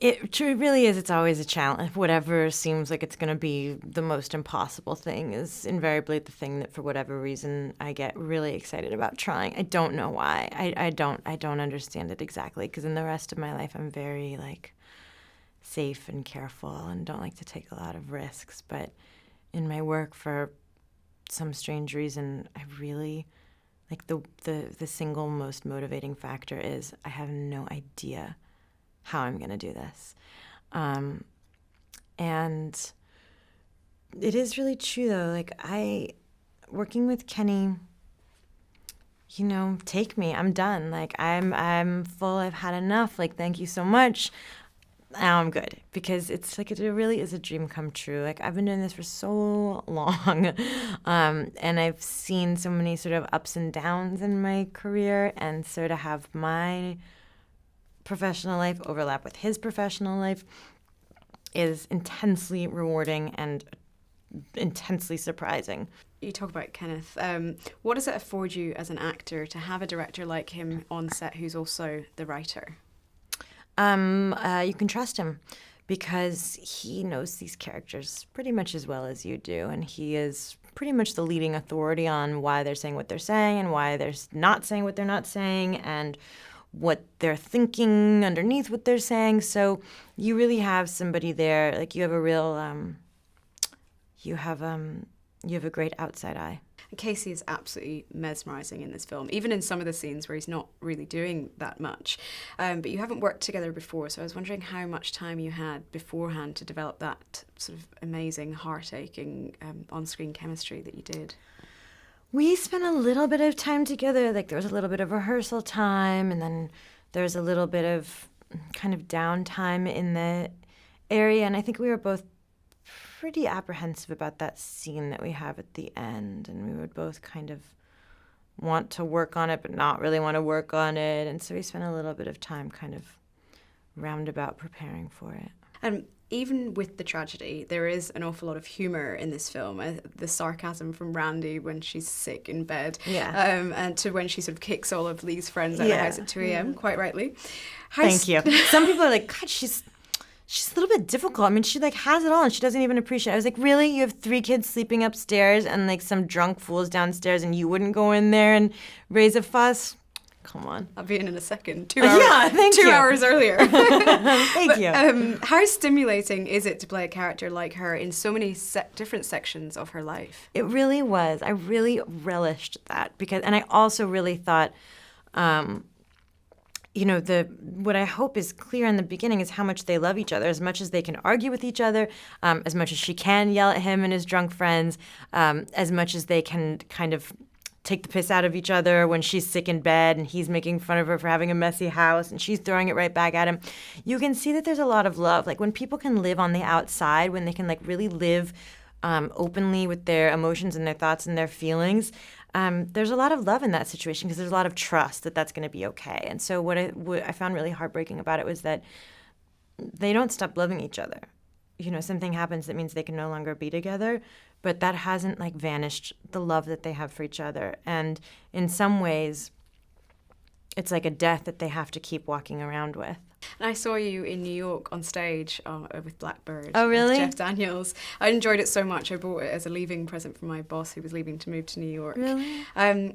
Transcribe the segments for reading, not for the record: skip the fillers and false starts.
It really is. It's always a challenge. Whatever seems like it's going to be the most impossible thing is invariably the thing that, for whatever reason, I get really excited about trying. I don't know why. I don't understand it exactly, because in the rest of my life, I'm very like safe and careful and don't like to take a lot of risks. But in my work, for some strange reason, I really like the single most motivating factor is I have no idea how I'm going to do this. And it is really true, though. Like, working with Kenny, take me. I'm done. Like, I'm full. I've had enough. Like, thank you so much. Now I'm good, because it's like it really is a dream come true. Like, I've been doing this for so long, and I've seen so many sort of ups and downs in my career, and so to have my professional life overlap with his professional life is intensely rewarding and intensely surprising. You talk about Kenneth. What does it afford you as an actor to have a director like him on set who's also the writer? You can trust him, because he knows these characters pretty much as well as you do, and he is pretty much the leading authority on why they're saying what they're saying and why they're not saying what they're not saying and what they're thinking underneath what they're saying. So you really have somebody there. Like, you have a real, you have a great outside eye. Casey is absolutely mesmerising in this film, even in some of the scenes where he's not really doing that much. But you haven't worked together before, so I was wondering how much time you had beforehand to develop that sort of amazing, heart-aching on-screen chemistry that you did. We spent a little bit of time together. Like, there was a little bit of rehearsal time, and then there was a little bit of kind of downtime in the area. And I think we were both pretty apprehensive about that scene that we have at the end. And we would both kind of want to work on it, but not really want to work on it. And so we spent a little bit of time kind of roundabout preparing for it. And even with the tragedy, there is an awful lot of humour in this film. The sarcasm from Randy when she's sick in bed, and to when she sort of kicks all of Lee's friends out of the house at 2 a.m., quite rightly. Thank you. Some people are like, God, she's a little bit difficult. I mean, she like has it all and she doesn't even appreciate it. I was like, really? You have 3 kids sleeping upstairs and like some drunk fools downstairs, and you wouldn't go in there and raise a fuss? Come on. I'll be in a second. 2 hours. Yeah, thank you. 2 hours earlier. Thank you. How stimulating is it to play a character like her in so many different sections of her life? It really was. I really relished that, and I also really thought, what I hope is clear in the beginning is how much they love each other, as much as they can argue with each other, as much as she can yell at him and his drunk friends, as much as they can kind of take the piss out of each other when she's sick in bed and he's making fun of her for having a messy house and she's throwing it right back at him. You can see that there's a lot of love. Like, when people can live on the outside, when they can like really live openly with their emotions and their thoughts and their feelings, there's a lot of love in that situation, because there's a lot of trust that that's going to be okay. And so what I found really heartbreaking about it was that they don't stop loving each other. Something happens that means they can no longer be together, but that hasn't like vanished the love that they have for each other. And in some ways, it's like a death that they have to keep walking around with. And I saw you in New York on stage with Blackbird. Oh, really? Jeff Daniels. I enjoyed it so much. I bought it as a leaving present from my boss who was leaving to move to New York. Really?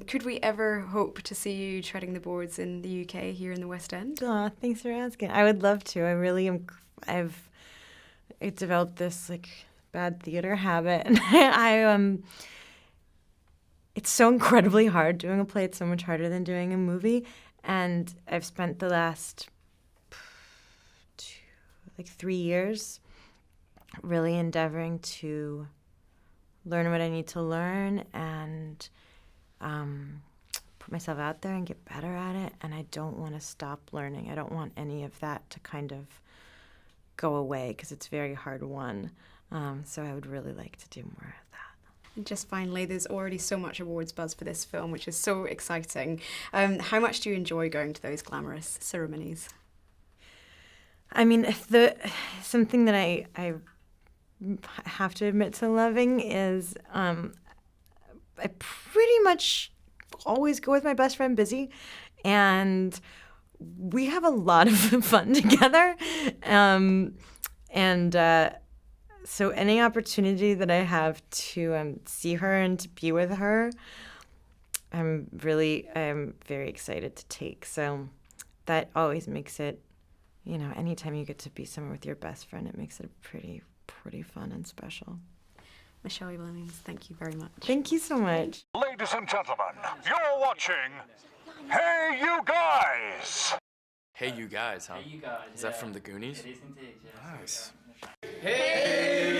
Could we ever hope to see you treading the boards in the UK here in the West End? Oh, thanks for asking. I would love to. I really am. I've developed this like bad theater habit, and it's so incredibly hard doing a play. It's so much harder than doing a movie, and I've spent the last 3 years really endeavoring to learn what I need to learn and put myself out there and get better at it. And I don't want to stop learning. I don't want any of that to kind of go away, because it's very hard won. So I would really like to do more of that. And just finally, there's already so much awards buzz for this film, which is so exciting. How much do you enjoy going to those glamorous ceremonies? I mean, something that I have to admit to loving is I pretty much always go with my best friend Busy, and we have a lot of fun together. So any opportunity that I have to see her and to be with her, I'm very excited to take. So that always makes it, anytime you get to be somewhere with your best friend, it makes it pretty fun and special. Michelle Williams, thank you very much. Thank you so much. Ladies and gentlemen, you're watching Hey You Guys! Hey You Guys, huh? Hey You Guys. Is that from the Goonies? It is indeed, yeah. Nice. Hey